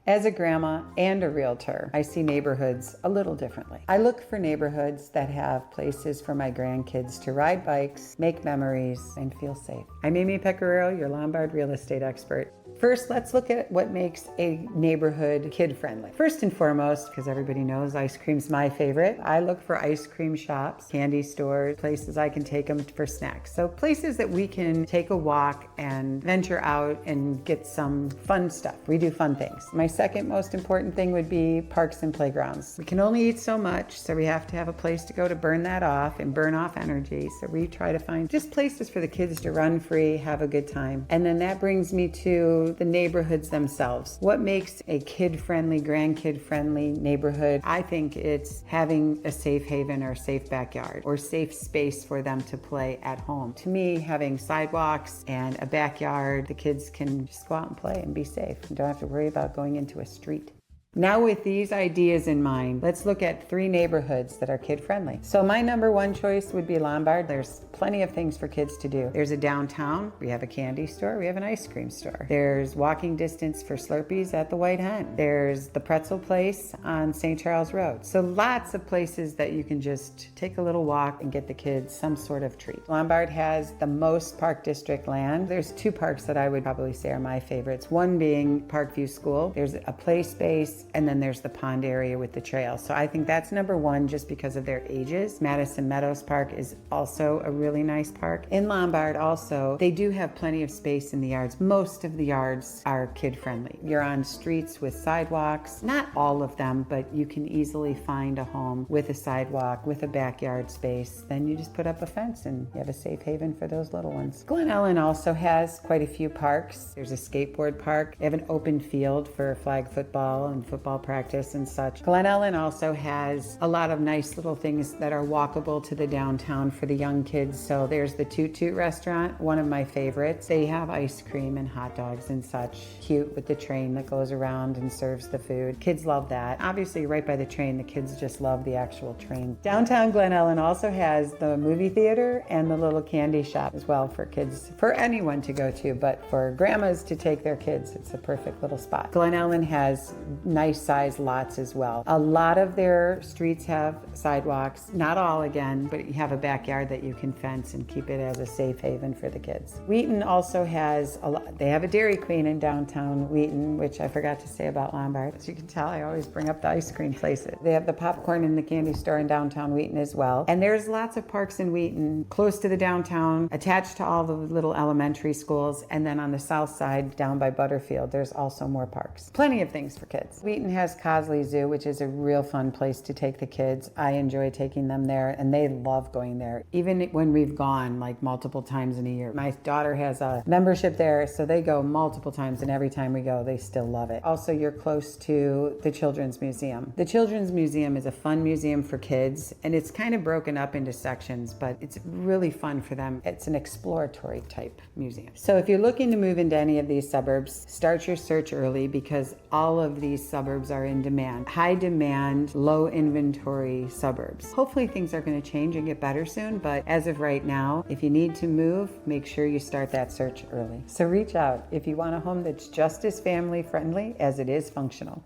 As a grandma and a realtor, I see neighborhoods a little differently. I look for neighborhoods that have places for my grandkids to ride bikes, make memories, and feel safe. I'm Amy Pecoraro, your Lombard real estate expert. First, let's look at what makes a neighborhood kid-friendly. First and foremost, because everybody knows ice cream's my favorite, I look for ice cream shops, candy stores, places I can take them for snacks. So places that we can take a walk and venture out and get some fun stuff. We do fun things. My second most important thing would be parks and playgrounds. We can only eat so much, so we have to have a place to go to burn that off and burn off energy. So we try to find just places for the kids to run free, have a good time. And then that brings me to the neighborhoods themselves. What makes a kid-friendly, grandkid-friendly neighborhood? I think it's having a safe haven or safe backyard or safe space for them to play at home. To me, having sidewalks and a backyard, the kids can just go out and play and be safe and don't have to worry about going into a street. Now with these ideas in mind, let's look at 3 neighborhoods that are kid-friendly. So my number one choice would be Lombard. There's plenty of things for kids to do. There's a downtown, we have a candy store, we have an ice cream store. There's walking distance for Slurpees at the White Hen. There's the pretzel place on St. Charles Road. So lots of places that you can just take a little walk and get the kids some sort of treat. Lombard has the most Park District land. There's 2 parks that I would probably say are my favorites. One being Parkview School. There's a play space, and then there's the pond area with the trail. So I think that's number one just because of their ages. Madison Meadows Park is also a really nice park. In Lombard also, they do have plenty of space in the yards. Most of the yards are kid-friendly. You're on streets with sidewalks. Not all of them, but you can easily find a home with a sidewalk, with a backyard space. Then you just put up a fence and you have a safe haven for those little ones. Glen Ellen also has quite a few parks. There's a skateboard park. They have an open field for flag football and football practice and such. Glen Ellen also has a lot of nice little things that are walkable to the downtown for the young kids. So there's the Toot Toot restaurant, one of my favorites. They have ice cream and hot dogs and such. Cute with the train that goes around and serves the food. Kids love that. Obviously right by the train, the kids just love the actual train. Downtown Glen Ellen also has the movie theater and the little candy shop as well for kids, for anyone to go to, but for grandmas to take their kids, it's a perfect little spot. Glen Ellen has nice size lots as well. A lot of their streets have sidewalks, not all again, but you have a backyard that you can fence and keep it as a safe haven for the kids. Wheaton also has a lot. They have a Dairy Queen in downtown Wheaton, which I forgot to say about Lombard. As you can tell, I always bring up the ice cream places. They have the popcorn and the candy store in downtown Wheaton as well. And there's lots of parks in Wheaton, close to the downtown, attached to all the little elementary schools. And then on the south side, down by Butterfield, there's also more parks. Plenty of things for kids. Wheaton has Cosley Zoo, which is a real fun place to take the kids. I enjoy taking them there, and they love going there, even when we've gone like multiple times in a year. My daughter has a membership there, so they go multiple times, and every time we go, they still love it. Also, you're close to the Children's Museum. The Children's Museum is a fun museum for kids, and it's kind of broken up into sections, but it's really fun for them. It's an exploratory type museum. So if you're looking to move into any of these suburbs, start your search early because all of these suburbs are in demand. High demand, low inventory suburbs. Hopefully things are going to change and get better soon, but as of right now, if you need to move, make sure you start that search early. So reach out if you want a home that's just as family friendly as it is functional.